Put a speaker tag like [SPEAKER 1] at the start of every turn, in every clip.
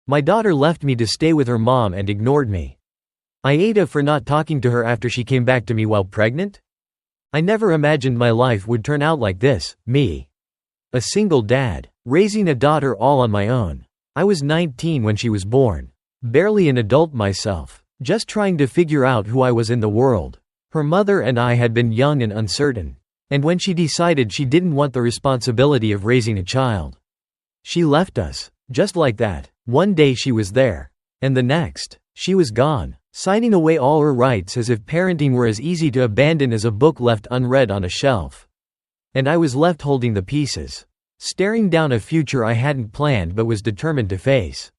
[SPEAKER 1] My daughter left me to stay with her mom and ignored me. I ate her for not talking to her after she came back to me while pregnant? I never imagined my life would turn out like this, me. A single dad, raising a daughter all on my own. I was 19 when she was born. Barely an adult myself, just trying to figure out who I was in the world. Her mother and I had been young and uncertain. And when she decided she didn't want the responsibility of raising a child, she left us, just like that. One day she was there, and the next, she was gone, signing away all her rights as if parenting were as easy to abandon as a book left unread on a shelf. And I was left holding the pieces, staring down a future I hadn't planned but was determined to face.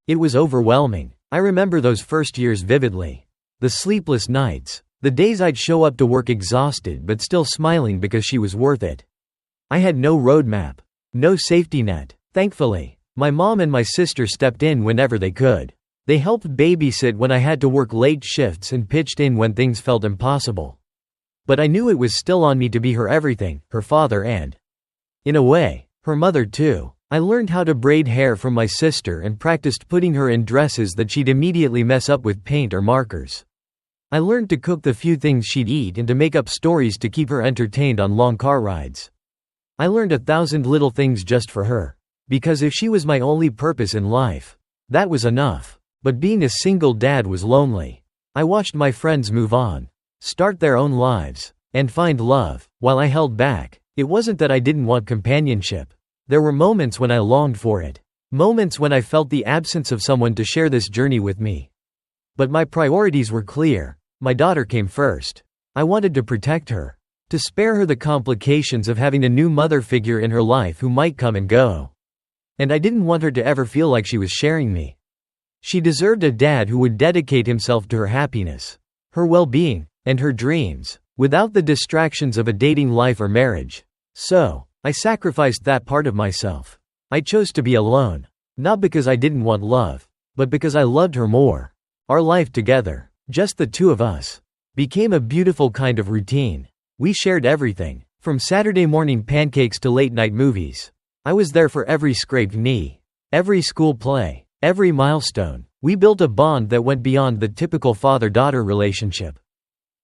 [SPEAKER 1] It was overwhelming. I remember those first years vividly. The sleepless nights, the days I'd show up to work exhausted but still smiling because she was worth it. I had no roadmap, no safety net. Thankfully, my mom and my sister stepped in whenever they could. They helped babysit when I had to work late shifts and pitched in when things felt impossible. But I knew it was still on me to be her everything, her father and, in a way, her mother too. I learned how to braid hair from my sister and practiced putting her in dresses that she'd immediately mess up with paint or markers. I learned to cook the few things she'd eat and to make up stories to keep her entertained on long car rides. I learned 1,000 little things just for her. Because if she was my only purpose in life, that was enough. But being a single dad was lonely. I watched my friends move on, start their own lives, and find love, while I held back. It wasn't that I didn't want companionship. There were moments when I longed for it. Moments when I felt the absence of someone to share this journey with me. But my priorities were clear. My daughter came first. I wanted to protect her, to spare her the complications of having a new mother figure in her life who might come and go. And I didn't want her to ever feel like she was sharing me. She deserved a dad who would dedicate himself to her happiness, her well-being, and her dreams, without the distractions of a dating life or marriage. So, I sacrificed that part of myself. I chose to be alone, not because I didn't want love, but because I loved her more. Our life together, just the two of us, became a beautiful kind of routine. We shared everything, from Saturday morning pancakes to late-night movies. I was there for every scraped knee, every school play, every milestone. We built a bond that went beyond the typical father-daughter relationship.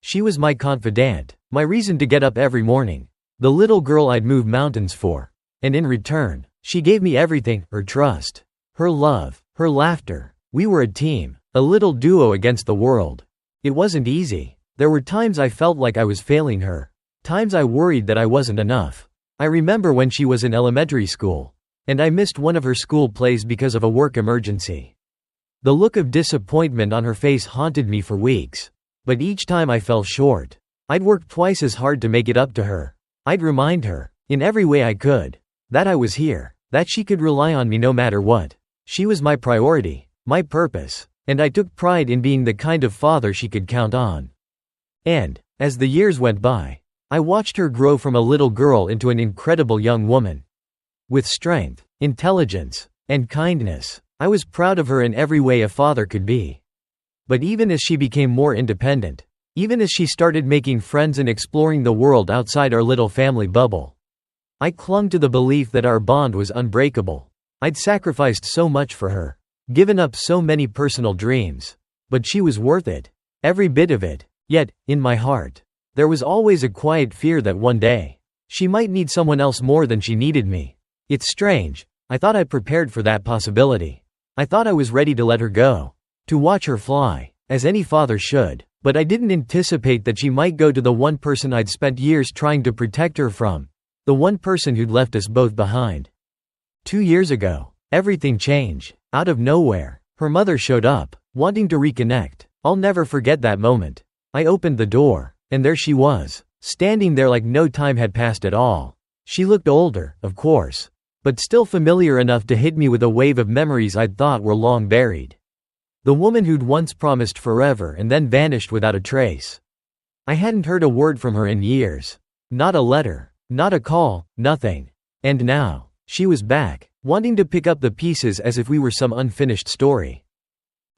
[SPEAKER 1] She was my confidant, my reason to get up every morning, the little girl I'd move mountains for. And in return, she gave me everything, her trust, her love, her laughter. We were a team, a little duo against the world. It wasn't easy. There were times I felt like I was failing her, times I worried that I wasn't enough. I remember when she was in elementary school, and I missed one of her school plays because of a work emergency. The look of disappointment on her face haunted me for weeks. But each time I fell short, I'd work twice as hard to make it up to her. I'd remind her, in every way I could, that I was here, that she could rely on me no matter what. She was my priority, my purpose, and I took pride in being the kind of father she could count on. And, as the years went by, I watched her grow from a little girl into an incredible young woman. With strength, intelligence, and kindness, I was proud of her in every way a father could be. But even as she became more independent, even as she started making friends and exploring the world outside our little family bubble, I clung to the belief that our bond was unbreakable. I'd sacrificed so much for her, given up so many personal dreams, but she was worth it, every bit of it. Yet, in my heart, there was always a quiet fear that one day, she might need someone else more than she needed me. It's strange, I thought I prepared for that possibility. I thought I was ready to let her go, to watch her fly, as any father should, but I didn't anticipate that she might go to the one person I'd spent years trying to protect her from, the one person who'd left us both behind. 2 years ago, everything changed. Out of nowhere, her mother showed up, wanting to reconnect. I'll never forget that moment. I opened the door, and there she was, standing there like no time had passed at all. She looked older, of course, but still familiar enough to hit me with a wave of memories I'd thought were long buried. The woman who'd once promised forever and then vanished without a trace. I hadn't heard a word from her in years. Not a letter, not a call, nothing. And now, she was back, wanting to pick up the pieces as if we were some unfinished story.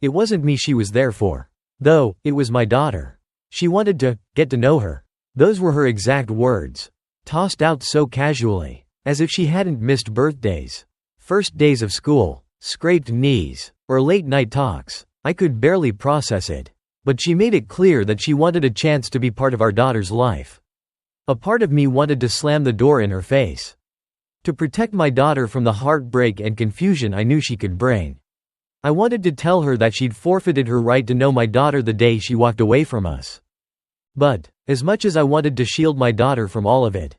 [SPEAKER 1] It wasn't me she was there for, though, it was my daughter. She wanted to get to know her. Those were her exact words, tossed out so casually, as if she hadn't missed birthdays, first days of school, scraped knees, or late-night talks. I could barely process it. But she made it clear that she wanted a chance to be part of our daughter's life. A part of me wanted to slam the door in her face. To protect my daughter from the heartbreak and confusion I knew she could bring. I wanted to tell her that she'd forfeited her right to know my daughter the day she walked away from us. But, as much as I wanted to shield my daughter from all of it,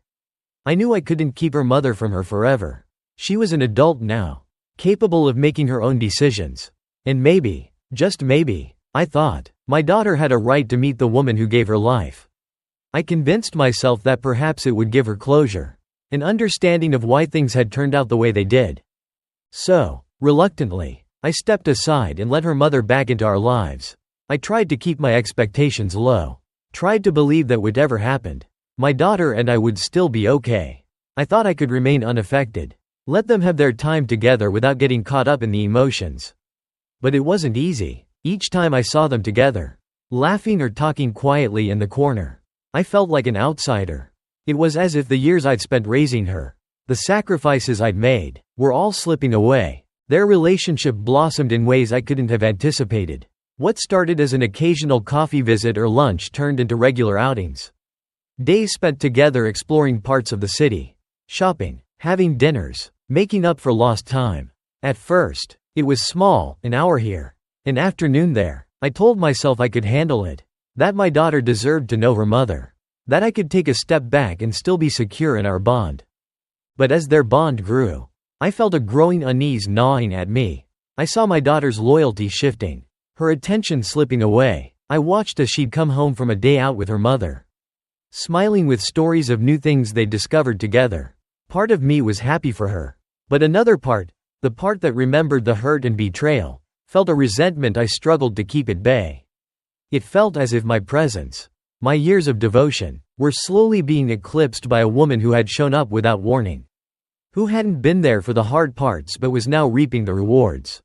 [SPEAKER 1] I knew I couldn't keep her mother from her forever. She was an adult now, capable of making her own decisions. And maybe, just maybe, I thought, my daughter had a right to meet the woman who gave her life. I convinced myself that perhaps it would give her closure, an understanding of why things had turned out the way they did. So, reluctantly, I stepped aside and let her mother back into our lives. I tried to keep my expectations low, tried to believe that whatever happened, my daughter and I would still be okay. I thought I could remain unaffected, let them have their time together without getting caught up in the emotions. But it wasn't easy. Each time I saw them together, laughing or talking quietly in the corner, I felt like an outsider. It was as if the years I'd spent raising her, the sacrifices I'd made, were all slipping away. Their relationship blossomed in ways I couldn't have anticipated. What started as an occasional coffee visit or lunch turned into regular outings. Days spent together exploring parts of the city, shopping, having dinners, making up for lost time. At first, it was small, an hour here, an afternoon there. I told myself I could handle it, that my daughter deserved to know her mother, that I could take a step back and still be secure in our bond. But as their bond grew, I felt a growing unease gnawing at me. I saw my daughter's loyalty shifting, her attention slipping away. I watched as she'd come home from a day out with her mother, smiling with stories of new things they'd discovered together. Part of me was happy for her, but another part, the part that remembered the hurt and betrayal, felt a resentment I struggled to keep at bay. It felt as if my presence, my years of devotion, were slowly being eclipsed by a woman who had shown up without warning, who hadn't been there for the hard parts but was now reaping the rewards.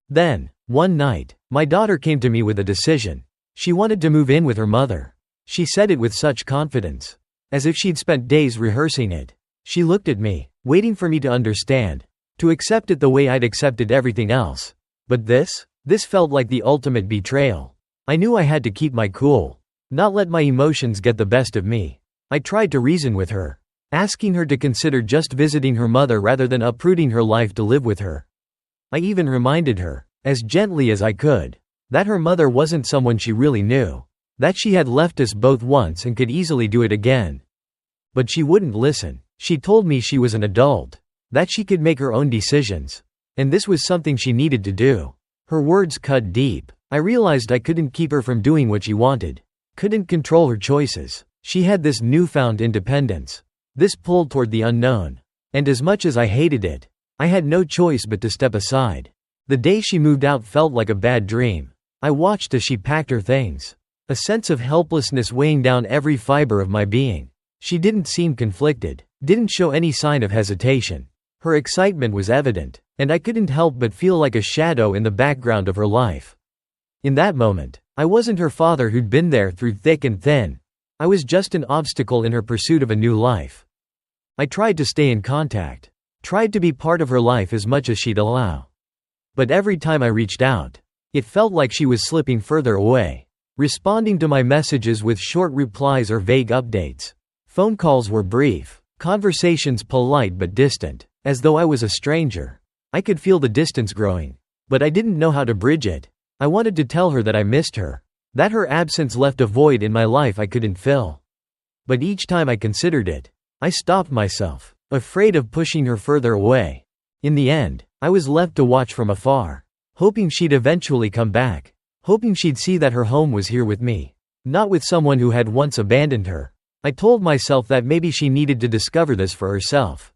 [SPEAKER 1] Then, one night, my daughter came to me with a decision. She wanted to move in with her mother. She said it with such confidence, as if she'd spent days rehearsing it. She looked at me, waiting for me to understand, to accept it the way I'd accepted everything else. But this felt like the ultimate betrayal. I knew I had to keep my cool, not let my emotions get the best of me. I tried to reason with her, asking her to consider just visiting her mother rather than uprooting her life to live with her. I even reminded her, as gently as I could, that her mother wasn't someone she really knew, that she had left us both once and could easily do it again. But she wouldn't listen. She told me she was an adult, that she could make her own decisions, and this was something she needed to do. Her words cut deep. I realized I couldn't keep her from doing what she wanted, couldn't control her choices. She had this newfound independence, this pull toward the unknown, and as much as I hated it, I had no choice but to step aside. The day she moved out felt like a bad dream. I watched as she packed her things, a sense of helplessness weighing down every fiber of my being. She didn't seem conflicted, didn't show any sign of hesitation. Her excitement was evident, and I couldn't help but feel like a shadow in the background of her life. In that moment, I wasn't her father who'd been there through thick and thin. I was just an obstacle in her pursuit of a new life. I tried to stay in contact, tried to be part of her life as much as she'd allow. But every time I reached out, it felt like she was slipping further away, responding to my messages with short replies or vague updates. Phone calls were brief, conversations polite but distant, as though I was a stranger. I could feel the distance growing, but I didn't know how to bridge it. I wanted to tell her that I missed her, that her absence left a void in my life I couldn't fill. But each time I considered it, I stopped myself, afraid of pushing her further away. In the end, I was left to watch from afar, hoping she'd eventually come back, hoping she'd see that her home was here with me, not with someone who had once abandoned her. I told myself that maybe she needed to discover this for herself,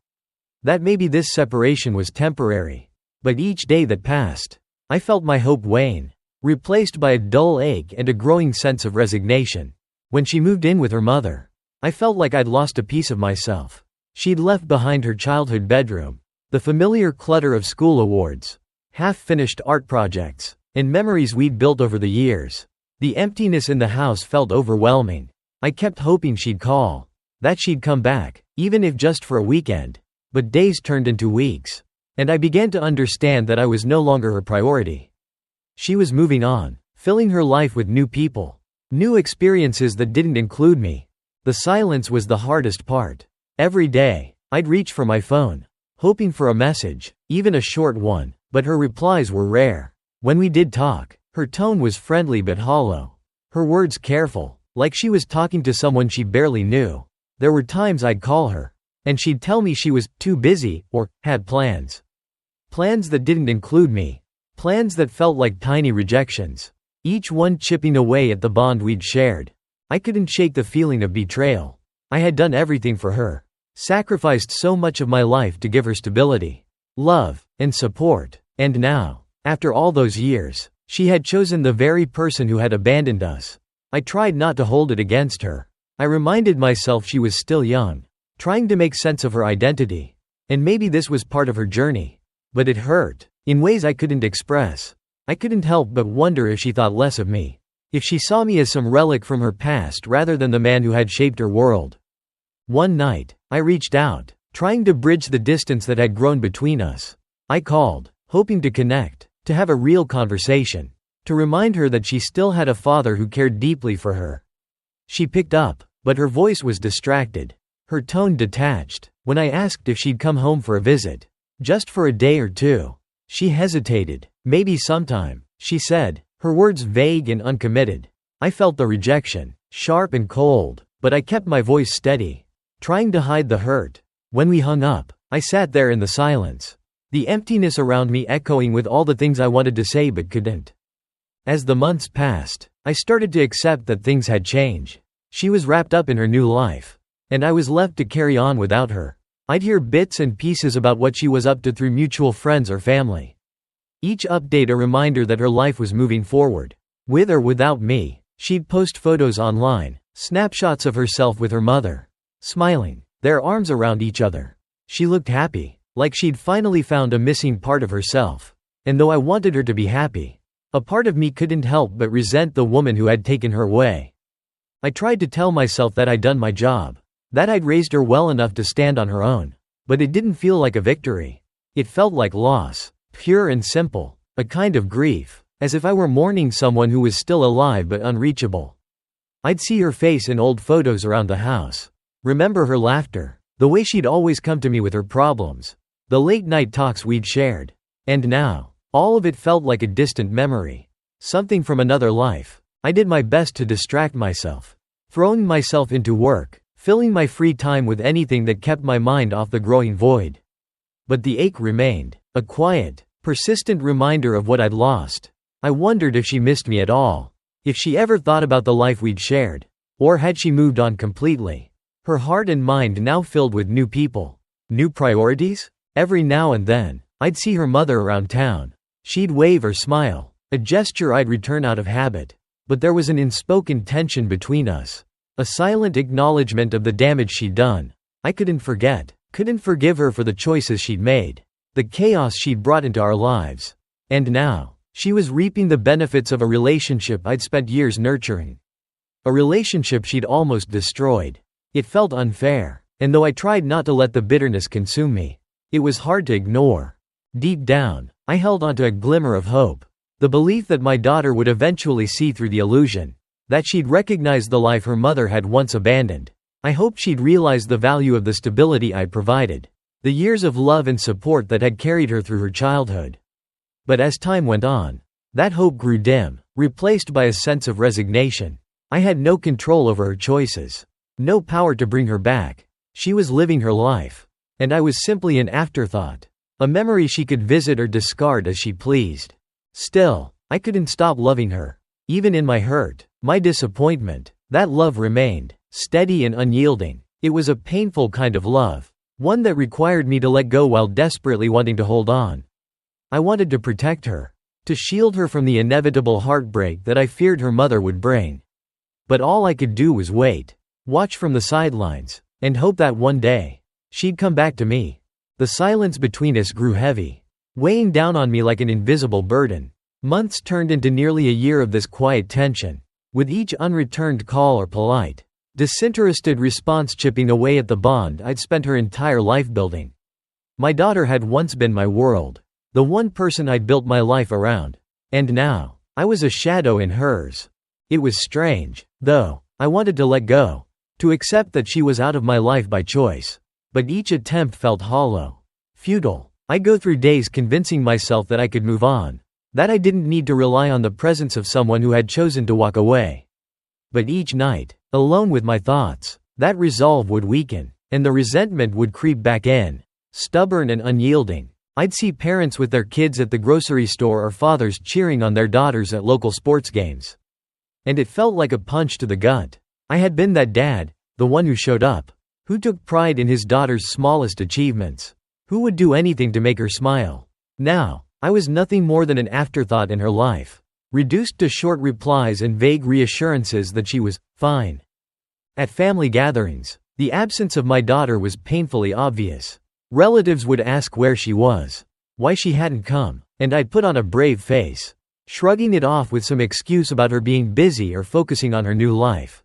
[SPEAKER 1] that maybe this separation was temporary. But each day that passed, I felt my hope wane, replaced by a dull ache and a growing sense of resignation. When she moved in with her mother, I felt like I'd lost a piece of myself. She'd left behind her childhood bedroom, the familiar clutter of school awards, half-finished art projects, and memories we'd built over the years. The emptiness in the house felt overwhelming. I kept hoping she'd call, that she'd come back, even if just for a weekend. But days turned into weeks, and I began to understand that I was no longer her priority. She was moving on, filling her life with new people, new experiences that didn't include me. The silence was the hardest part. Every day, I'd reach for my phone, hoping for a message, even a short one, but her replies were rare. When we did talk, her tone was friendly but hollow. Her words careful, like she was talking to someone she barely knew. There were times I'd call her, and she'd tell me she was too busy or had plans. Plans that didn't include me. Plans that felt like tiny rejections, each one chipping away at the bond we'd shared. I couldn't shake the feeling of betrayal. I had done everything for her, sacrificed so much of my life to give her stability, love, and support, and now, after all those years, she had chosen the very person who had abandoned us. I tried not to hold it against her. I reminded myself she was still young, trying to make sense of her identity, and maybe this was part of her journey. But it hurt, in ways I couldn't express. I couldn't help but wonder if she thought less of me, if she saw me as some relic from her past rather than the man who had shaped her world. One night, I reached out, trying to bridge the distance that had grown between us. I called, hoping to connect, to have a real conversation, to remind her that she still had a father who cared deeply for her. She picked up, but her voice was distracted, her tone detached. When I asked if she'd come home for a visit, just for a day or two, she hesitated. Maybe sometime, she said, her words vague and uncommitted. I felt the rejection, sharp and cold, but I kept my voice steady, trying to hide the hurt. When we hung up, I sat there in the silence, the emptiness around me echoing with all the things I wanted to say but couldn't. As the months passed, I started to accept that things had changed. She was wrapped up in her new life, and I was left to carry on without her. I'd hear bits and pieces about what she was up to through mutual friends or family. Each update a reminder that her life was moving forward. With or without me, she'd post photos online, snapshots of herself with her mother, smiling, their arms around each other. She looked happy, like she'd finally found a missing part of herself. And though I wanted her to be happy, a part of me couldn't help but resent the woman who had taken her away. I tried to tell myself that I'd done my job, that I'd raised her well enough to stand on her own. But it didn't feel like a victory. It felt like loss, pure and simple, a kind of grief, as if I were mourning someone who was still alive but unreachable. I'd see her face in old photos around the house, remember her laughter, the way she'd always come to me with her problems, the late-night talks we'd shared. And now, all of it felt like a distant memory, something from another life. I did my best to distract myself, throwing myself into work, filling my free time with anything that kept my mind off the growing void. But the ache remained, a quiet, persistent reminder of what I'd lost. I wondered if she missed me at all, if she ever thought about the life we'd shared, or had she moved on completely, her heart and mind now filled with new people, new priorities? Every now and then, I'd see her mother around town. She'd wave or smile, a gesture I'd return out of habit. But there was an unspoken tension between us, a silent acknowledgement of the damage she'd done. I couldn't forgive her for the choices she'd made, the chaos she'd brought into our lives. And now, she was reaping the benefits of a relationship I'd spent years nurturing. A relationship she'd almost destroyed. It felt unfair, and though I tried not to let the bitterness consume me, it was hard to ignore. Deep down, I held onto a glimmer of hope. The belief that my daughter would eventually see through the illusion, that she'd recognize the life her mother had once abandoned. I hoped she'd realize the value of the stability I'd provided, the years of love and support that had carried her through her childhood. But as time went on, that hope grew dim, replaced by a sense of resignation. I had no control over her choices, no power to bring her back. She was living her life, and I was simply an afterthought, a memory she could visit or discard as she pleased. Still, I couldn't stop loving her. Even in my hurt, my disappointment, that love remained, steady and unyielding. It was a painful kind of love, one that required me to let go while desperately wanting to hold on. I wanted to protect her, to shield her from the inevitable heartbreak that I feared her mother would bring. But all I could do was wait, watch from the sidelines, and hope that one day, she'd come back to me. The silence between us grew heavy, weighing down on me like an invisible burden. Months turned into nearly a year of this quiet tension, with each unreturned call or polite, disinterested response chipping away at the bond I'd spent her entire life building. My daughter had once been my world, the one person I'd built my life around. And now, I was a shadow in hers. It was strange, though. I wanted to let go, to accept that she was out of my life by choice. But each attempt felt hollow, futile. I'd go through days convincing myself that I could move on, that I didn't need to rely on the presence of someone who had chosen to walk away. But each night, alone with my thoughts, that resolve would weaken, and the resentment would creep back in, stubborn and unyielding. I'd see parents with their kids at the grocery store or fathers cheering on their daughters at local sports games. And it felt like a punch to the gut. I had been that dad, the one who showed up, who took pride in his daughter's smallest achievements, who would do anything to make her smile. Now, I was nothing more than an afterthought in her life, reduced to short replies and vague reassurances that she was fine. At family gatherings, the absence of my daughter was painfully obvious. Relatives would ask where she was, why she hadn't come, and I'd put on a brave face, shrugging it off with some excuse about her being busy or focusing on her new life.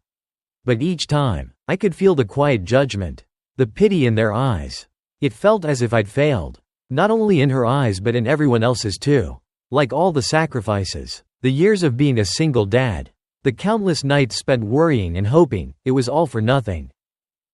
[SPEAKER 1] But each time, I could feel the quiet judgment, the pity in their eyes. It felt as if I'd failed, not only in her eyes but in everyone else's too. Like all the sacrifices, the years of being a single dad, the countless nights spent worrying and hoping, it was all for nothing.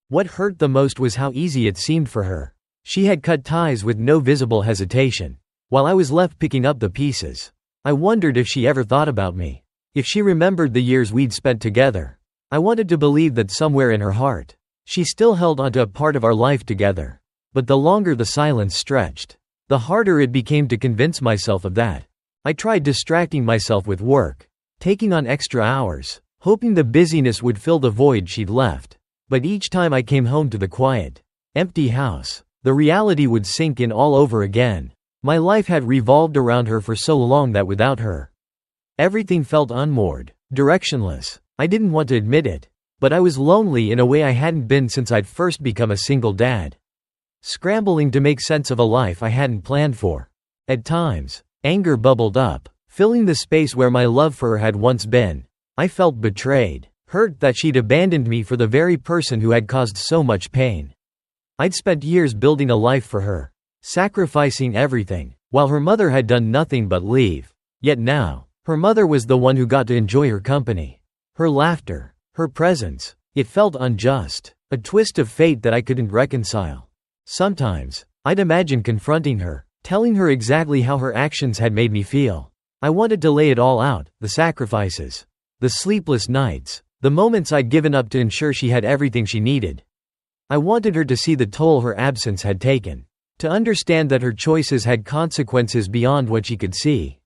[SPEAKER 1] What hurt the most was how easy it seemed for her. She had cut ties with no visible hesitation, while I was left picking up the pieces. I wondered if she ever thought about me, if she remembered the years we'd spent together. I wanted to believe that somewhere in her heart, she still held onto a part of our life together. But the longer the silence stretched, the harder it became to convince myself of that. I tried distracting myself with work, taking on extra hours, hoping the busyness would fill the void she'd left. But each time I came home to the quiet, empty house, the reality would sink in all over again. My life had revolved around her for so long that without her, everything felt unmoored, directionless. I didn't want to admit it, but I was lonely in a way I hadn't been since I'd first become a single dad. Scrambling to make sense of a life I hadn't planned for. At times, anger bubbled up, filling the space where my love for her had once been. I felt betrayed, hurt that she'd abandoned me for the very person who had caused so much pain. I'd spent years building a life for her, sacrificing everything, while her mother had done nothing but leave. Yet now, her mother was the one who got to enjoy her company, her laughter, her presence. It felt unjust, a twist of fate that I couldn't reconcile. Sometimes, I'd imagine confronting her, telling her exactly how her actions had made me feel. I wanted to lay it all out, the sacrifices, the sleepless nights, the moments I'd given up to ensure she had everything she needed. I wanted her to see the toll her absence had taken, to understand that her choices had consequences beyond what she could see.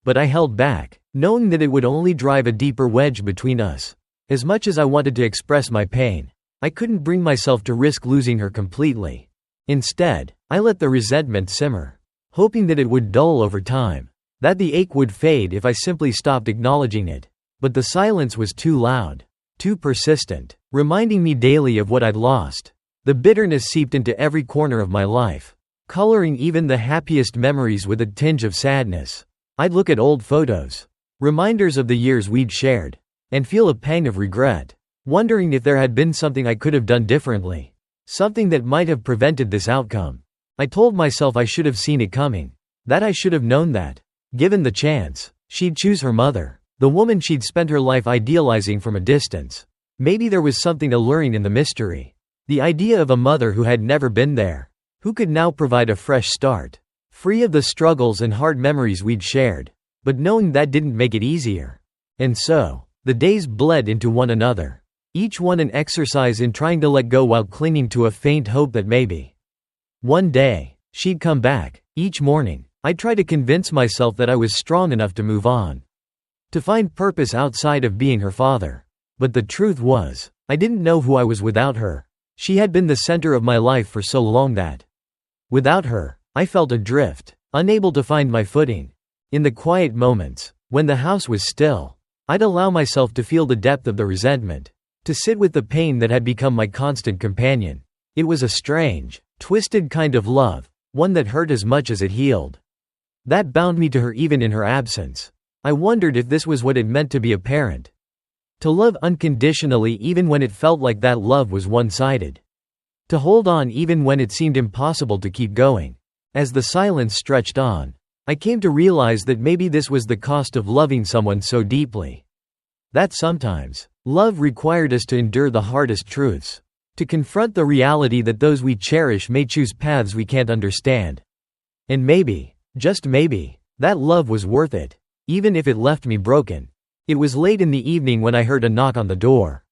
[SPEAKER 1] But I held back, knowing that it would only drive a deeper wedge between us. As much as I wanted to express my pain, I couldn't bring myself to risk losing her completely. Instead, I let the resentment simmer, hoping that it would dull over time, that the ache would fade if I simply stopped acknowledging it. But the silence was too loud, too persistent, reminding me daily of what I'd lost. The bitterness seeped into every corner of my life, coloring even the happiest memories with a tinge of sadness. I'd look at old photos, reminders of the years we'd shared, and feel a pang of regret, wondering if there had been something I could have done differently, something that might have prevented this outcome. I told myself I should have seen it coming, that I should have known that, given the chance, she'd choose her mother, the woman she'd spent her life idealizing from a distance. Maybe there was something alluring in the mystery. The idea of a mother who had never been there, who could now provide a fresh start, free of the struggles and hard memories we'd shared. But knowing that didn't make it easier. And so, the days bled into one another, each one an exercise in trying to let go while clinging to a faint hope that maybe one day, she'd come back. Each morning, I'd try to convince myself that I was strong enough to move on, to find purpose outside of being her father. But the truth was, I didn't know who I was without her. She had been the center of my life for so long that, without her, I felt adrift, unable to find my footing. In the quiet moments, when the house was still, I'd allow myself to feel the depth of the resentment, to sit with the pain that had become my constant companion. It was a strange, twisted kind of love, one that hurt as much as it healed. That bound me to her even in her absence. I wondered if this was what it meant to be a parent. To love unconditionally even when it felt like that love was one-sided. To hold on even when it seemed impossible to keep going. As the silence stretched on, I came to realize that maybe this was the cost of loving someone so deeply. That sometimes, love required us to endure the hardest truths. To confront the reality that those we cherish may choose paths we can't understand. And maybe, just maybe, that love was worth it, even if it left me broken. It was late in the evening when I heard a knock on the door.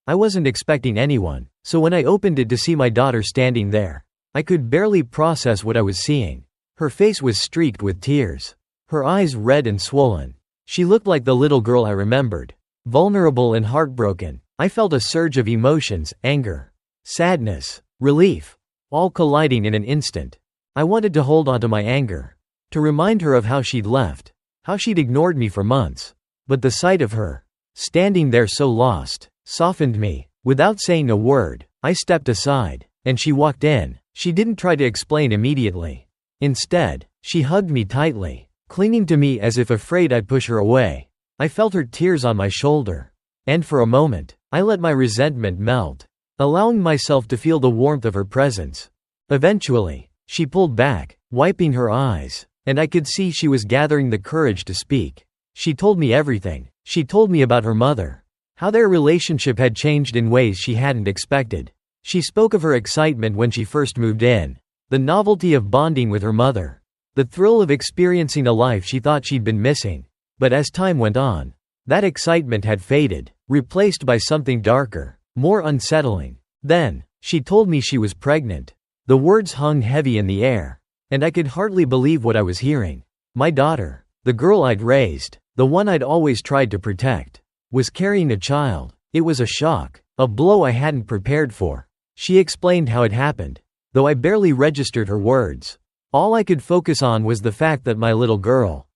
[SPEAKER 1] I wasn't expecting anyone, so when I opened it to see my daughter standing there, I could barely process what I was seeing. Her face was streaked with tears. Her eyes red and swollen. She looked like the little girl I remembered. Vulnerable and heartbroken. I felt a surge of emotions, anger, sadness, relief, all colliding in an instant. I wanted to hold on to my anger, to remind her of how she'd left, how she'd ignored me for months. But the sight of her, standing there so lost, softened me. Without saying a word, I stepped aside, and she walked in. She didn't try to explain immediately. Instead, she hugged me tightly, clinging to me as if afraid I'd push her away. I felt her tears on my shoulder. And for a moment, I let my resentment melt, allowing myself to feel the warmth of her presence. Eventually, she pulled back, wiping her eyes, and I could see she was gathering the courage to speak. She told me everything. She told me about her mother, how their relationship had changed in ways she hadn't expected. She spoke of her excitement when she first moved in, the novelty of bonding with her mother, the thrill of experiencing a life she thought she'd been missing. But as time went on, that excitement had faded, replaced by something darker, more unsettling. Then, she told me she was pregnant. The words hung heavy in the air, and I could hardly believe what I was hearing. My daughter, the girl I'd raised, the one I'd always tried to protect, was carrying a child. It was a shock, a blow I hadn't prepared for. She explained how it happened, though I barely registered her words. All I could focus on was the fact that my little girl,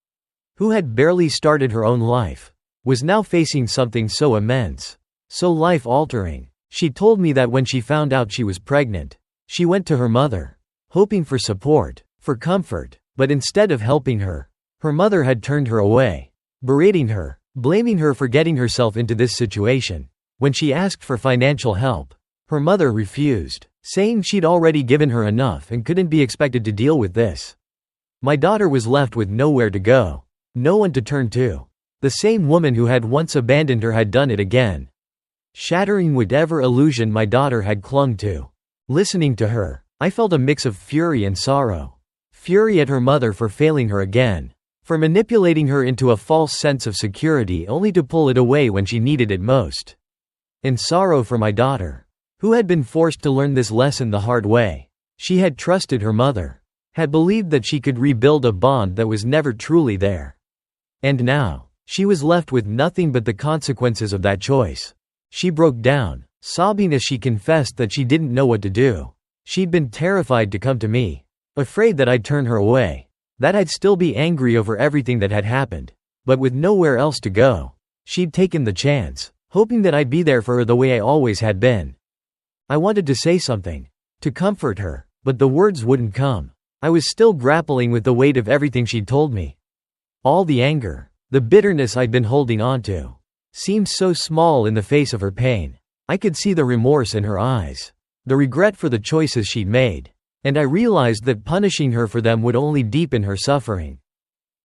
[SPEAKER 1] who had barely started her own life, was now facing something so immense, so life-altering. She told me that when she found out she was pregnant, she went to her mother, hoping for support, for comfort, but instead of helping her, her mother had turned her away, berating her, blaming her for getting herself into this situation. When she asked for financial help, her mother refused, saying she'd already given her enough and couldn't be expected to deal with this. My daughter was left with nowhere to go, no one to turn to. The same woman who had once abandoned her had done it again, shattering whatever illusion my daughter had clung to. Listening to her, I felt a mix of fury and sorrow. Fury at her mother for failing her again, for manipulating her into a false sense of security only to pull it away when she needed it most. And sorrow for my daughter, who had been forced to learn this lesson the hard way. She had trusted her mother, had believed that she could rebuild a bond that was never truly there. And now, she was left with nothing but the consequences of that choice. She broke down, sobbing as she confessed that she didn't know what to do. She'd been terrified to come to me, afraid that I'd turn her away, that I'd still be angry over everything that had happened. But with nowhere else to go, she'd taken the chance, hoping that I'd be there for her the way I always had been. I wanted to say something, to comfort her, but the words wouldn't come. I was still grappling with the weight of everything she'd told me. All the anger, the bitterness I'd been holding onto, seemed so small in the face of her pain. I could see the remorse in her eyes, the regret for the choices she'd made, and I realized that punishing her for them would only deepen her suffering.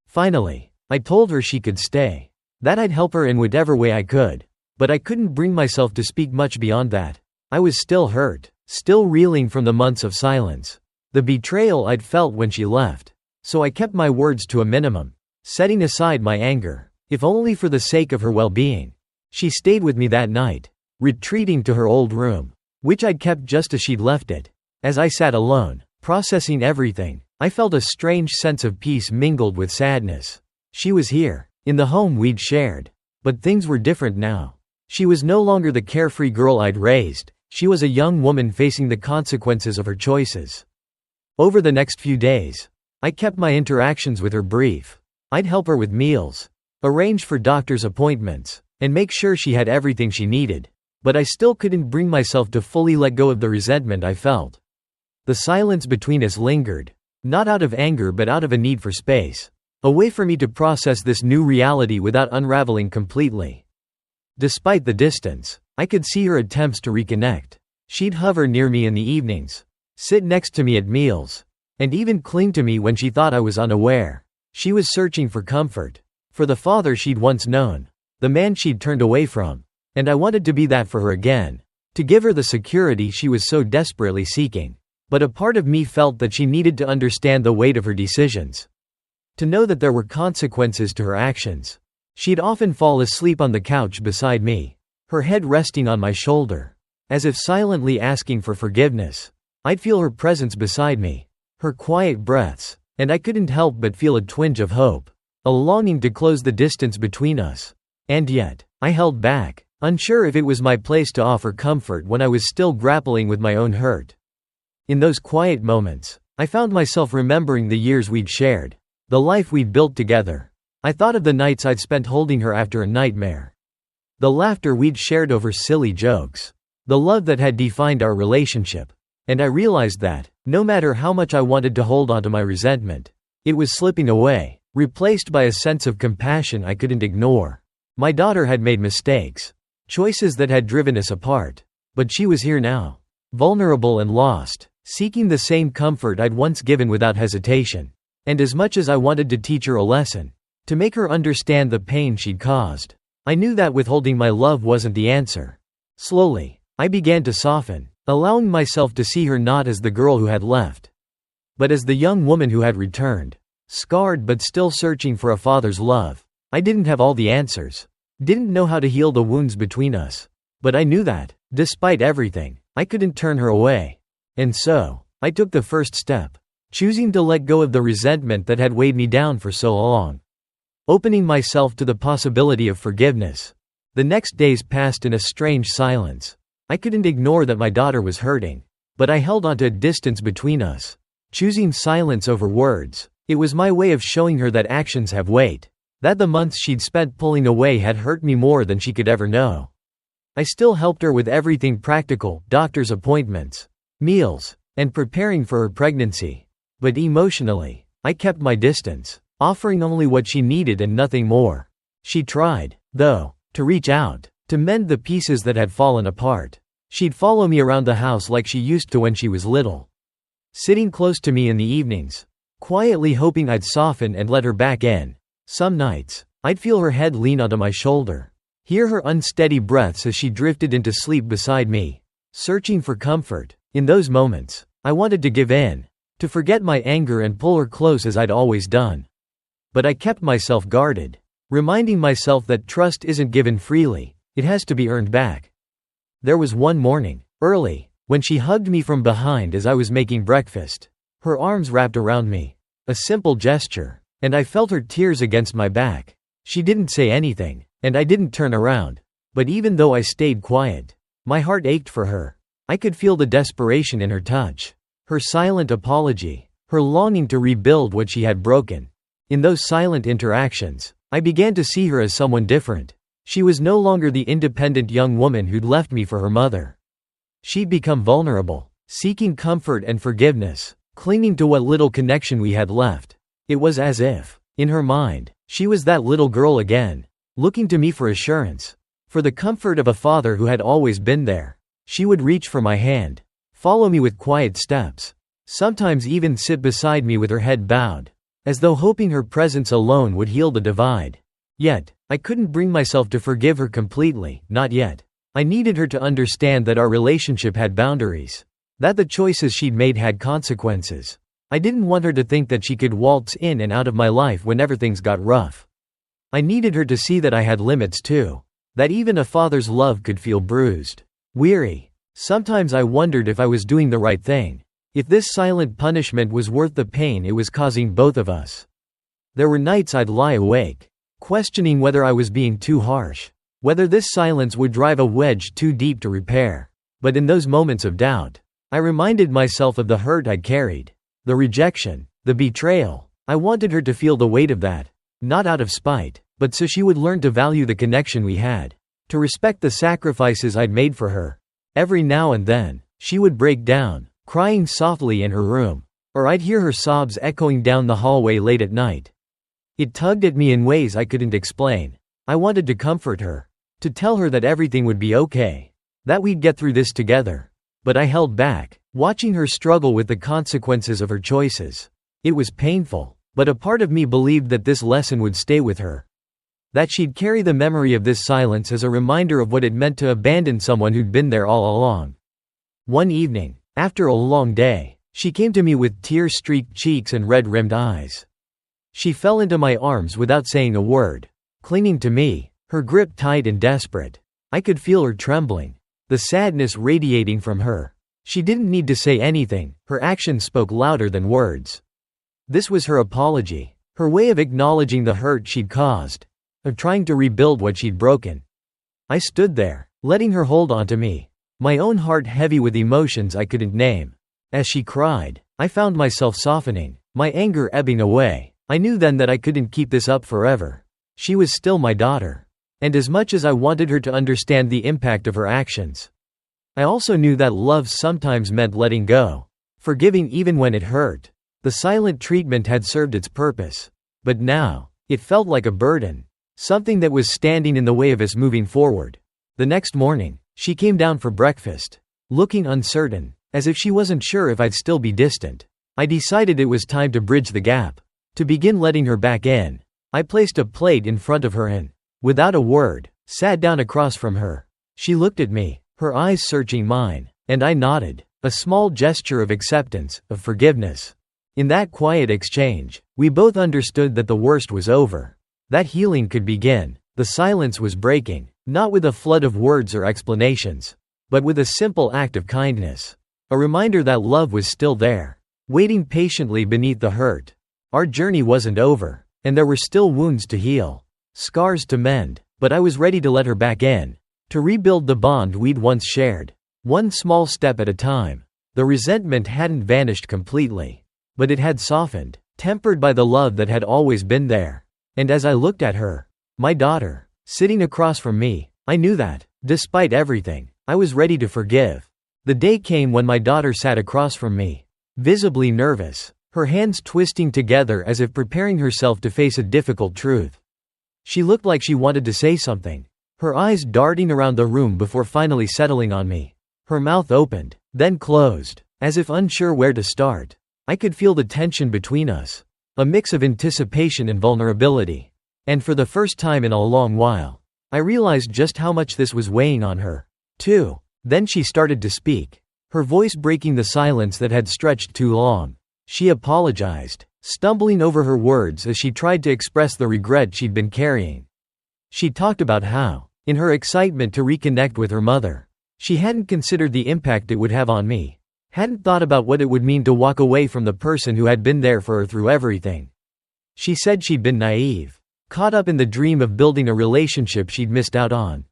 [SPEAKER 1] Finally, I told her she could stay, that I'd help her in whatever way I could, but I couldn't bring myself to speak much beyond that. I was still hurt, still reeling from the months of silence, the betrayal I'd felt when she left. So I kept my words to a minimum, setting aside my anger, if only for the sake of her well-being. She stayed with me that night, retreating to her old room, which I'd kept just as she'd left it. As I sat alone, processing everything, I felt a strange sense of peace mingled with sadness. She was here, in the home we'd shared, but things were different now. She was no longer the carefree girl I'd raised. She was a young woman facing the consequences of her choices. Over the next few days, I kept my interactions with her brief. I'd help her with meals, arrange for doctor's appointments, and make sure she had everything she needed. But I still couldn't bring myself to fully let go of the resentment I felt. The silence between us lingered, not out of anger but out of a need for space, a way for me to process this new reality without unraveling completely. Despite the distance, I could see her attempts to reconnect. She'd hover near me in the evenings, sit next to me at meals, and even cling to me when she thought I was unaware. She was searching for comfort, for the father she'd once known, the man she'd turned away from. And I wanted to be that for her again, to give her the security she was so desperately seeking. But a part of me felt that she needed to understand the weight of her decisions, to know that there were consequences to her actions. She'd often fall asleep on the couch beside me, her head resting on my shoulder, as if silently asking for forgiveness. I'd feel her presence beside me, her quiet breaths, and I couldn't help but feel a twinge of hope, a longing to close the distance between us. And yet, I held back, unsure if it was my place to offer comfort when I was still grappling with my own hurt. In those quiet moments, I found myself remembering the years we'd shared, the life we'd built together. I thought of the nights I'd spent holding her after a nightmare, the laughter we'd shared over silly jokes, the love that had defined our relationship. And I realized that, no matter how much I wanted to hold onto my resentment, it was slipping away, replaced by a sense of compassion I couldn't ignore. My daughter had made mistakes, choices that had driven us apart, but she was here now, vulnerable and lost, seeking the same comfort I'd once given without hesitation. And as much as I wanted to teach her a lesson, to make her understand the pain she'd caused, I knew that withholding my love wasn't the answer. Slowly, I began to soften, allowing myself to see her not as the girl who had left, but as the young woman who had returned, scarred but still searching for a father's love. I didn't have all the answers, didn't know how to heal the wounds between us, but I knew that, despite everything, I couldn't turn her away. And so, I took the first step, choosing to let go of the resentment that had weighed me down for so long, opening myself to the possibility of forgiveness. The next days passed in a strange silence. I couldn't ignore that my daughter was hurting, but I held onto a distance between us, choosing silence over words. It was my way of showing her that actions have weight, that the months she'd spent pulling away had hurt me more than she could ever know. I still helped her with everything practical, doctor's appointments, meals, and preparing for her pregnancy. But emotionally, I kept my distance, offering only what she needed and nothing more. She tried, though, to reach out, to mend the pieces that had fallen apart. She'd follow me around the house like she used to when she was little, sitting close to me in the evenings, quietly hoping I'd soften and let her back in. Some nights, I'd feel her head lean onto my shoulder, hear her unsteady breaths as she drifted into sleep beside me, searching for comfort. In those moments, I wanted to give in, to forget my anger and pull her close as I'd always done. But I kept myself guarded, reminding myself that trust isn't given freely, it has to be earned back. There was one morning, early, when she hugged me from behind as I was making breakfast, her arms wrapped around me, a simple gesture, and I felt her tears against my back. She didn't say anything, and I didn't turn around. But even though I stayed quiet, my heart ached for her. I could feel the desperation in her touch, her silent apology, her longing to rebuild what she had broken. In those silent interactions, I began to see her as someone different. She was no longer the independent young woman who'd left me for her mother. She'd become vulnerable, seeking comfort and forgiveness, clinging to what little connection we had left. It was as if, in her mind, she was that little girl again, looking to me for assurance, for the comfort of a father who had always been there. She would reach for my hand, follow me with quiet steps, sometimes even sit beside me with her head bowed, as though hoping her presence alone would heal the divide. Yet, I couldn't bring myself to forgive her completely, not yet. I needed her to understand that our relationship had boundaries, that the choices she'd made had consequences. I didn't want her to think that she could waltz in and out of my life whenever things got rough. I needed her to see that I had limits too, that even a father's love could feel bruised, weary. Sometimes I wondered if I was doing the right thing, if this silent punishment was worth the pain it was causing both of us. There were nights I'd lie awake, questioning whether I was being too harsh, whether this silence would drive a wedge too deep to repair. But in those moments of doubt, I reminded myself of the hurt I'd carried, the rejection, the betrayal. I wanted her to feel the weight of that, not out of spite, but so she would learn to value the connection we had, to respect the sacrifices I'd made for her. Every now and then, she would break down, crying softly in her room, or I'd hear her sobs echoing down the hallway late at night. It tugged at me in ways I couldn't explain. I wanted to comfort her, to tell her that everything would be okay, that we'd get through this together. But I held back, watching her struggle with the consequences of her choices. It was painful, but a part of me believed that this lesson would stay with her. That she'd carry the memory of this silence as a reminder of what it meant to abandon someone who'd been there all along. One evening, after a long day, she came to me with tear-streaked cheeks and red-rimmed eyes. She fell into my arms without saying a word, clinging to me, her grip tight and desperate. I could feel her trembling, the sadness radiating from her. She didn't need to say anything, her actions spoke louder than words. This was her apology, her way of acknowledging the hurt she'd caused, of trying to rebuild what she'd broken. I stood there, letting her hold on to me, my own heart heavy with emotions I couldn't name. As she cried, I found myself softening, my anger ebbing away. I knew then that I couldn't keep this up forever. She was still my daughter. And as much as I wanted her to understand the impact of her actions, I also knew that love sometimes meant letting go, forgiving even when it hurt. The silent treatment had served its purpose. But now, it felt like a burden, something that was standing in the way of us moving forward. The next morning, she came down for breakfast, looking uncertain, as if she wasn't sure if I'd still be distant. I decided it was time to bridge the gap. To begin letting her back in, I placed a plate in front of her and, without a word, sat down across from her. She looked at me, her eyes searching mine, and I nodded, a small gesture of acceptance, of forgiveness. In that quiet exchange, we both understood that the worst was over, that healing could begin. The silence was breaking, not with a flood of words or explanations, but with a simple act of kindness, a reminder that love was still there, waiting patiently beneath the hurt. Our journey wasn't over, and there were still wounds to heal, scars to mend, but I was ready to let her back in, to rebuild the bond we'd once shared, one small step at a time. The resentment hadn't vanished completely, but it had softened, tempered by the love that had always been there. And as I looked at her, my daughter, sitting across from me, I knew that, despite everything, I was ready to forgive. The day came when my daughter sat across from me, visibly nervous, her hands twisting together as if preparing herself to face a difficult truth. She looked like she wanted to say something, her eyes darting around the room before finally settling on me. Her mouth opened, then closed, as if unsure where to start. I could feel the tension between us, a mix of anticipation and vulnerability. And for the first time in a long while, I realized just how much this was weighing on her, too. Then she started to speak, her voice breaking the silence that had stretched too long. She apologized, stumbling over her words as she tried to express the regret she'd been carrying. She talked about how, in her excitement to reconnect with her mother, she hadn't considered the impact it would have on me, hadn't thought about what it would mean to walk away from the person who had been there for her through everything. She said she'd been naive, caught up in the dream of building a relationship she'd missed out on.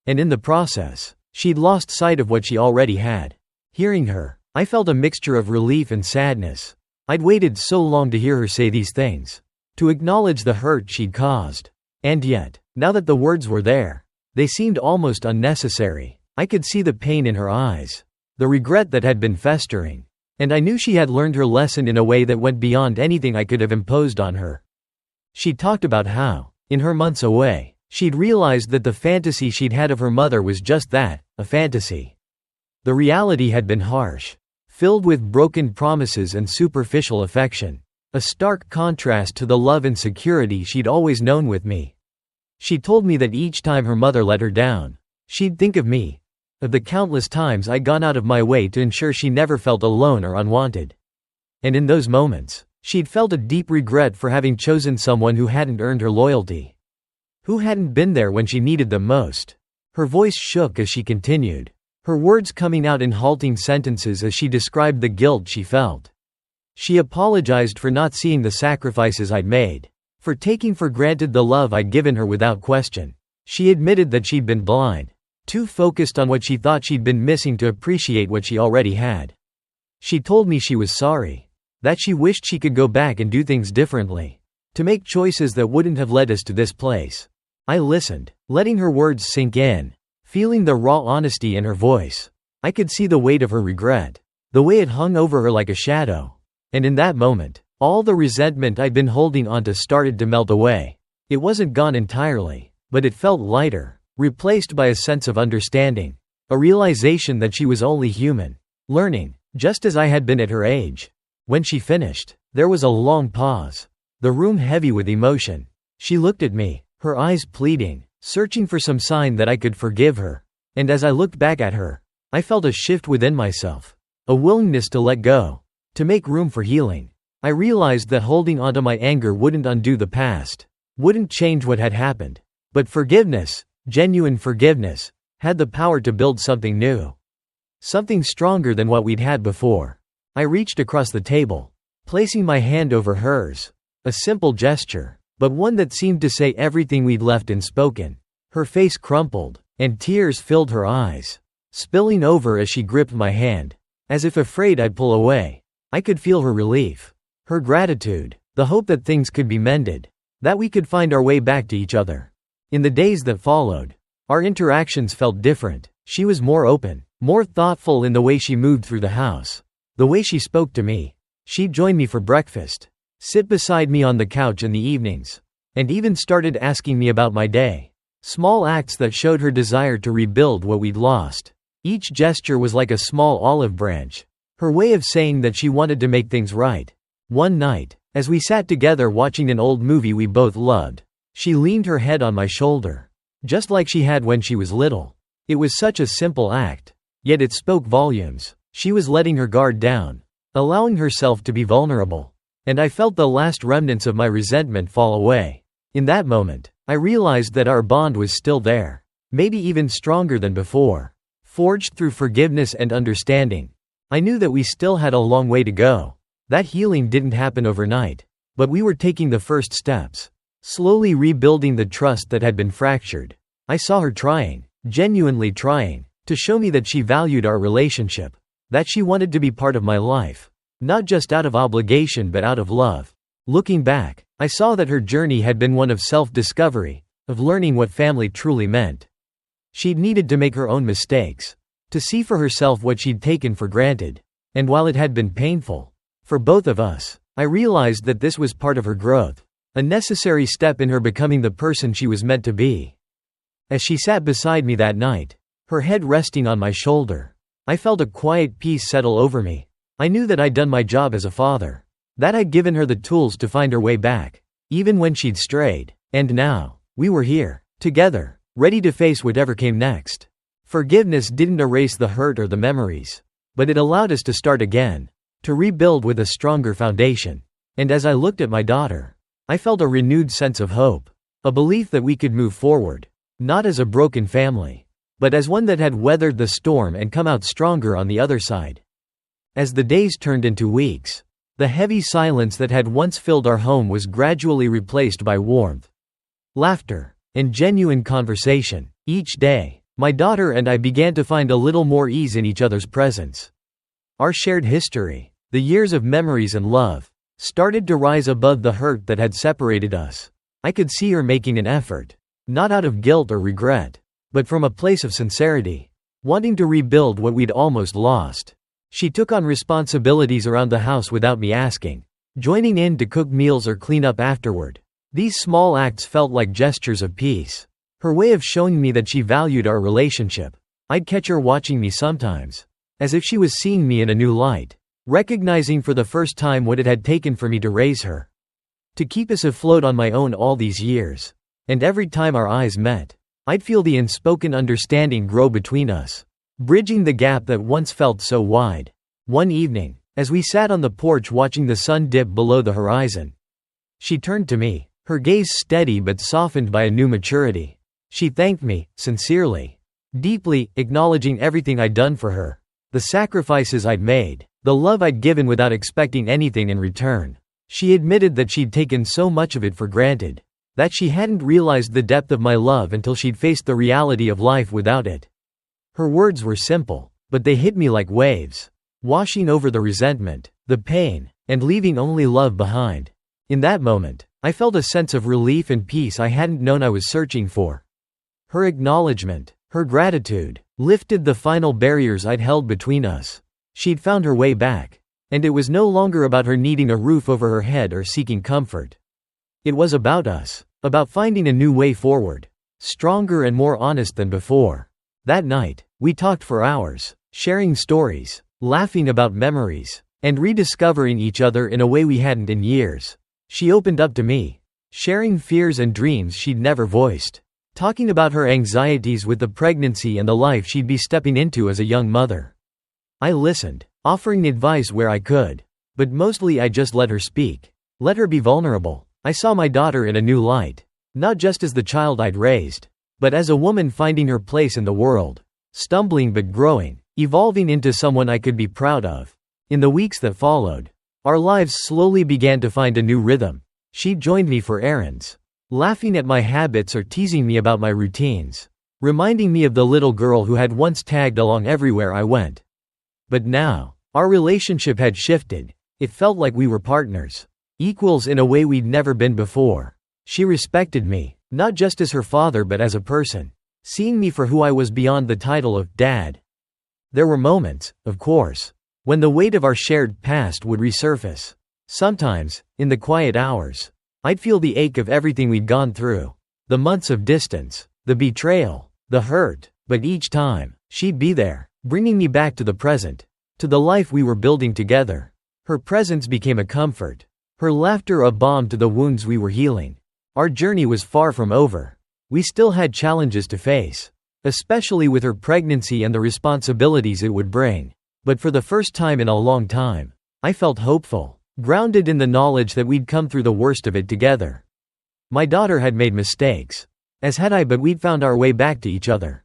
[SPEAKER 1] And in the process, she'd lost sight of what she already had. Hearing her, I felt a mixture of relief and sadness. I'd waited so long to hear her say these things, to acknowledge the hurt she'd caused. And yet, now that the words were there, they seemed almost unnecessary. I could see the pain in her eyes, the regret that had been festering. And I knew she had learned her lesson in a way that went beyond anything I could have imposed on her. She talked about how, in her months away, she'd realized that the fantasy she'd had of her mother was just that, a fantasy. The reality had been harsh, filled with broken promises and superficial affection, a stark contrast to the love and security she'd always known with me. She told me that each time her mother let her down, she'd think of me, of the countless times I'd gone out of my way to ensure she never felt alone or unwanted. And in those moments, she'd felt a deep regret for having chosen someone who hadn't earned her loyalty, who hadn't been there when she needed them most. Her voice shook as she continued, her words coming out in halting sentences as she described the guilt she felt. She apologized for not seeing the sacrifices I'd made, for taking for granted the love I'd given her without question. She admitted that she'd been blind, too focused on what she thought she'd been missing to appreciate what she already had. She told me she was sorry, that she wished she could go back and do things differently, to make choices that wouldn't have led us to this place. I listened, letting her words sink in, feeling the raw honesty in her voice. I could see the weight of her regret, the way it hung over her like a shadow. And in that moment, all the resentment I'd been holding onto started to melt away. It wasn't gone entirely, but it felt lighter, replaced by a sense of understanding. A realization that she was only human, learning, just as I had been at her age. When she finished, there was a long pause, the room heavy with emotion. She looked at me, her eyes pleading, searching for some sign that I could forgive her. And as I looked back at her, I felt a shift within myself, a willingness to let go, to make room for healing. I realized that holding onto my anger wouldn't undo the past, wouldn't change what had happened. But forgiveness, genuine forgiveness, had the power to build something new. Something stronger than what we'd had before. I reached across the table, placing my hand over hers. A simple gesture, but one that seemed to say everything we'd left unspoken. Her face crumpled, and tears filled her eyes, spilling over as she gripped my hand, as if afraid I'd pull away. I could feel her relief, her gratitude, the hope that things could be mended, that we could find our way back to each other. In the days that followed, our interactions felt different. She was more open, more thoughtful in the way she moved through the house, the way she spoke to me. She'd join me for breakfast, sit beside me on the couch in the evenings, and even started asking me about my day. Small acts that showed her desire to rebuild what we'd lost. Each gesture was like a small olive branch, her way of saying that she wanted to make things right. One night, as we sat together watching an old movie we both loved, she leaned her head on my shoulder, just like she had when she was little. It was such a simple act, yet it spoke volumes. She was letting her guard down, allowing herself to be vulnerable, and I felt the last remnants of my resentment fall away. In that moment, I realized that our bond was still there, maybe even stronger than before, forged through forgiveness and understanding. I knew that we still had a long way to go. That healing didn't happen overnight, but we were taking the first steps, slowly rebuilding the trust that had been fractured. I saw her trying, genuinely trying, to show me that she valued our relationship, that she wanted to be part of my life, not just out of obligation but out of love. Looking back, I saw that her journey had been one of self-discovery, of learning what family truly meant. She'd needed to make her own mistakes, to see for herself what she'd taken for granted. And while it had been painful, for both of us, I realized that this was part of her growth, a necessary step in her becoming the person she was meant to be. As she sat beside me that night, her head resting on my shoulder, I felt a quiet peace settle over me. I knew that I'd done my job as a father, that I'd given her the tools to find her way back, even when she'd strayed. And now, we were here, together, ready to face whatever came next. Forgiveness didn't erase the hurt or the memories, but it allowed us to start again, to rebuild with a stronger foundation. And as I looked at my daughter, I felt a renewed sense of hope, a belief that we could move forward, not as a broken family, but as one that had weathered the storm and come out stronger on the other side. As the days turned into weeks, the heavy silence that had once filled our home was gradually replaced by warmth, laughter, and genuine conversation. Each day, my daughter and I began to find a little more ease in each other's presence. Our shared history, the years of memories and love, started to rise above the hurt that had separated us. I could see her making an effort, not out of guilt or regret, but from a place of sincerity, wanting to rebuild what we'd almost lost. She took on responsibilities around the house without me asking, joining in to cook meals or clean up afterward. These small acts felt like gestures of peace, her way of showing me that she valued our relationship. I'd catch her watching me sometimes, as if she was seeing me in a new light, recognizing for the first time what it had taken for me to raise her, to keep us afloat on my own all these years. And every time our eyes met, I'd feel the unspoken understanding grow between us, bridging the gap that once felt so wide. One evening, as we sat on the porch watching the sun dip below the horizon, she turned to me, her gaze steady but softened by a new maturity. She thanked me, sincerely, deeply, acknowledging everything I'd done for her, the sacrifices I'd made, the love I'd given without expecting anything in return. She admitted that she'd taken so much of it for granted, that she hadn't realized the depth of my love until she'd faced the reality of life without it. Her words were simple, but they hit me like waves, washing over the resentment, the pain, and leaving only love behind. In that moment, I felt a sense of relief and peace I hadn't known I was searching for. Her acknowledgement, her gratitude, lifted the final barriers I'd held between us. She'd found her way back, and it was no longer about her needing a roof over her head or seeking comfort. It was about us, about finding a new way forward, stronger and more honest than before. That night, We talked for hours, sharing stories, laughing about memories, and rediscovering each other in a way we hadn't in years. She opened up to me, sharing fears and dreams she'd never voiced, talking about her anxieties with the pregnancy and the life she'd be stepping into as a young mother. I listened, offering advice where I could, but mostly I just let her speak. Let her be vulnerable. I saw my daughter in a new light, not just as the child I'd raised, but as a woman finding her place in the world, stumbling but growing, evolving into someone I could be proud of. In the weeks that followed, our lives slowly began to find a new rhythm. She joined me for errands, laughing at my habits or teasing me about my routines, reminding me of the little girl who had once tagged along everywhere I went. But now, our relationship had shifted. It felt like we were partners, equals in a way we'd never been before. She respected me, not just as her father but as a person, seeing me for who I was beyond the title of dad. There were moments, of course, when the weight of our shared past would resurface. Sometimes, in the quiet hours, I'd feel the ache of everything we'd gone through, the months of distance, the betrayal, the hurt, but each time, she'd be there, bringing me back to the present, to the life we were building together. Her presence became a comfort, her laughter a balm to the wounds we were healing. Our journey was far from over. We still had challenges to face, especially with her pregnancy and the responsibilities it would bring. But for the first time in a long time, I felt hopeful, grounded in the knowledge that we'd come through the worst of it together. My daughter had made mistakes, as had I, but we'd found our way back to each other.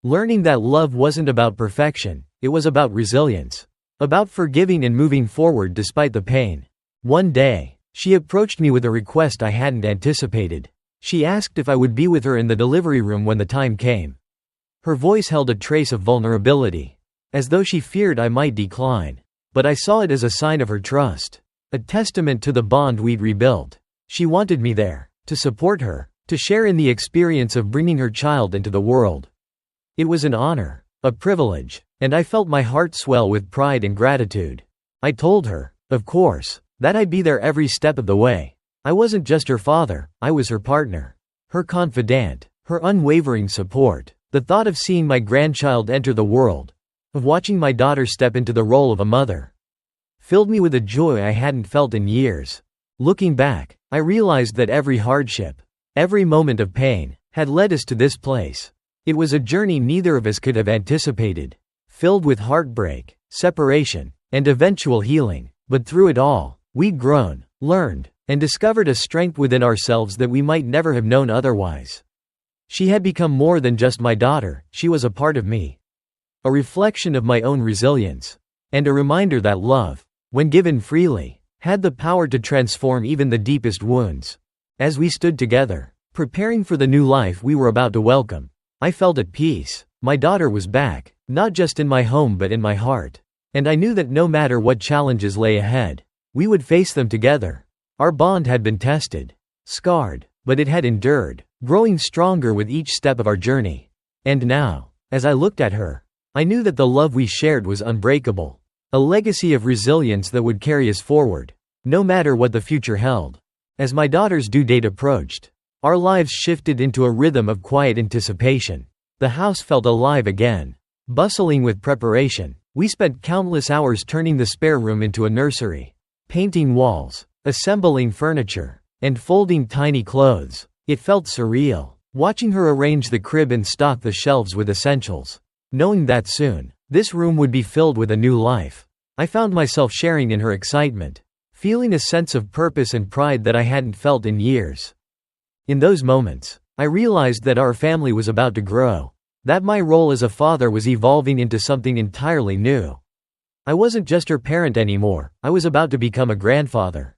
[SPEAKER 1] Learning that love wasn't about perfection, it was about resilience, about forgiving and moving forward despite the pain. One day, she approached me with a request I hadn't anticipated. She asked if I would be with her in the delivery room when the time came. Her voice held a trace of vulnerability, as though she feared I might decline. But I saw it as a sign of her trust, a testament to the bond we'd rebuilt. She wanted me there, to support her, to share in the experience of bringing her child into the world. It was an honor, a privilege, and I felt my heart swell with pride and gratitude. I told her, of course, that I'd be there every step of the way. I wasn't just her father, I was her partner, her confidant, her unwavering support. The thought of seeing my grandchild enter the world, of watching my daughter step into the role of a mother, filled me with a joy I hadn't felt in years. Looking back, I realized that every hardship, every moment of pain, had led us to this place. It was a journey neither of us could have anticipated, filled with heartbreak, separation, and eventual healing. But through it all, we'd grown, learned, and discovered a strength within ourselves that we might never have known otherwise. She had become more than just my daughter, she was a part of me. A reflection of my own resilience, and a reminder that love, when given freely, had the power to transform even the deepest wounds. As we stood together, preparing for the new life we were about to welcome, I felt at peace. My daughter was back, not just in my home but in my heart. And I knew that no matter what challenges lay ahead, we would face them together. Our bond had been tested, scarred, but it had endured, growing stronger with each step of our journey. And now, as I looked at her, I knew that the love we shared was unbreakable, a legacy of resilience that would carry us forward, no matter what the future held. As my daughter's due date approached, our lives shifted into a rhythm of quiet anticipation. The house felt alive again, bustling with preparation. We spent countless hours turning the spare room into a nursery, painting walls, assembling furniture, and folding tiny clothes. It felt surreal, watching her arrange the crib and stock the shelves with essentials. Knowing that soon, this room would be filled with a new life. I found myself sharing in her excitement, feeling a sense of purpose and pride that I hadn't felt in years. In those moments, I realized that our family was about to grow, that my role as a father was evolving into something entirely new. I wasn't just her parent anymore, I was about to become a grandfather.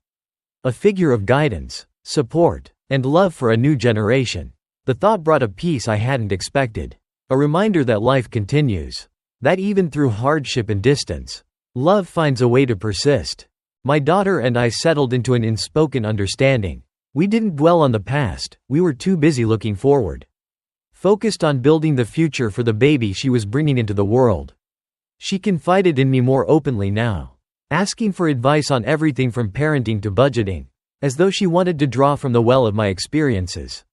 [SPEAKER 1] A figure of guidance, support, and love for a new generation. The thought brought a peace I hadn't expected. A reminder that life continues. That even through hardship and distance, love finds a way to persist. My daughter and I settled into an unspoken understanding. We didn't dwell on the past, we were too busy looking forward, focused on building the future for the baby she was bringing into the world. She confided in me more openly now, asking for advice on everything from parenting to budgeting, as though she wanted to draw from the well of my experiences,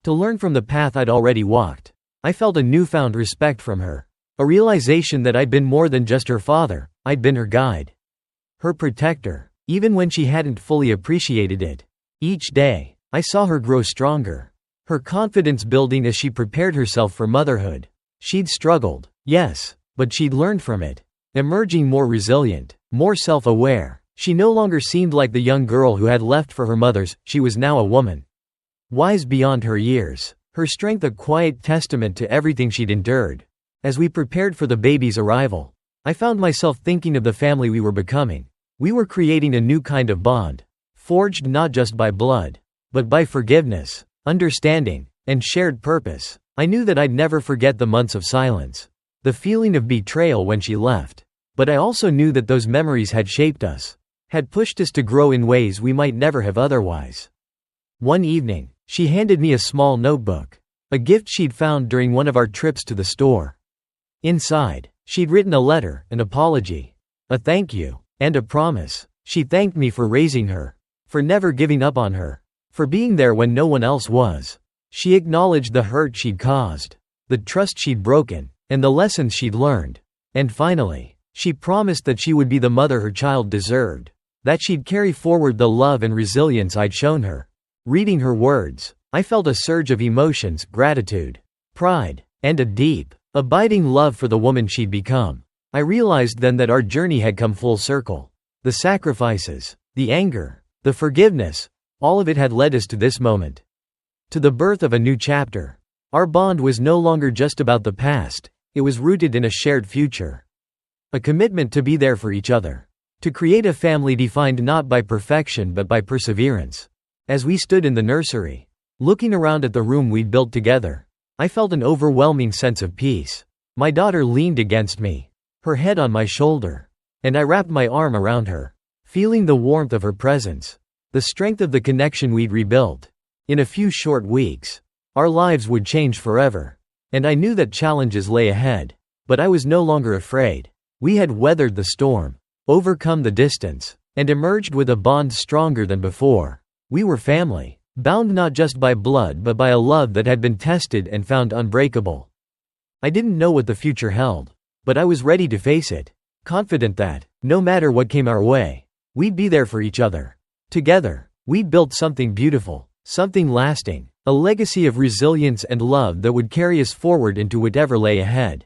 [SPEAKER 1] to learn from the path I'd already walked. I felt a newfound respect from her. A realization that I'd been more than just her father, I'd been her guide. Her protector, even when she hadn't fully appreciated it. Each day, I saw her grow stronger. Her confidence building as she prepared herself for motherhood. She'd struggled, yes, but she'd learned from it. Emerging more resilient, more self-aware. She no longer seemed like the young girl who had left for her mother's, she was now a woman. Wise beyond her years, her strength a quiet testament to everything she'd endured. As we prepared for the baby's arrival, I found myself thinking of the family we were becoming. We were creating a new kind of bond, forged not just by blood, but by forgiveness, understanding, and shared purpose. I knew that I'd never forget the months of silence, the feeling of betrayal when she left. But I also knew that those memories had shaped us, had pushed us to grow in ways we might never have otherwise. One evening, she handed me a small notebook, a gift she'd found during one of our trips to the store. Inside, she'd written a letter, an apology, a thank you, and a promise. She thanked me for raising her, for never giving up on her, for being there when no one else was. She acknowledged the hurt she'd caused, the trust she'd broken, and the lessons she'd learned. And finally, she promised that she would be the mother her child deserved, that she'd carry forward the love and resilience I'd shown her. Reading her words, I felt a surge of emotions, gratitude, pride, and a deep, abiding love for the woman she'd become. I realized then that our journey had come full circle. The sacrifices, the anger, the forgiveness, all of it had led us to this moment. To the birth of a new chapter. Our bond was no longer just about the past, it was rooted in a shared future. A commitment to be there for each other. To create a family defined not by perfection but by perseverance. As we stood in the nursery, looking around at the room we'd built together, I felt an overwhelming sense of peace. My daughter leaned against me, her head on my shoulder, and I wrapped my arm around her, feeling the warmth of her presence, the strength of the connection we'd rebuilt. In a few short weeks, our lives would change forever, and I knew that challenges lay ahead, but I was no longer afraid. We had weathered the storm, overcome the distance, and emerged with a bond stronger than before. We were family. Bound not just by blood but by a love that had been tested and found unbreakable. I didn't know what the future held, but I was ready to face it, confident that, no matter what came our way, we'd be there for each other. Together, we'd built something beautiful, something lasting, a legacy of resilience and love that would carry us forward into whatever lay ahead.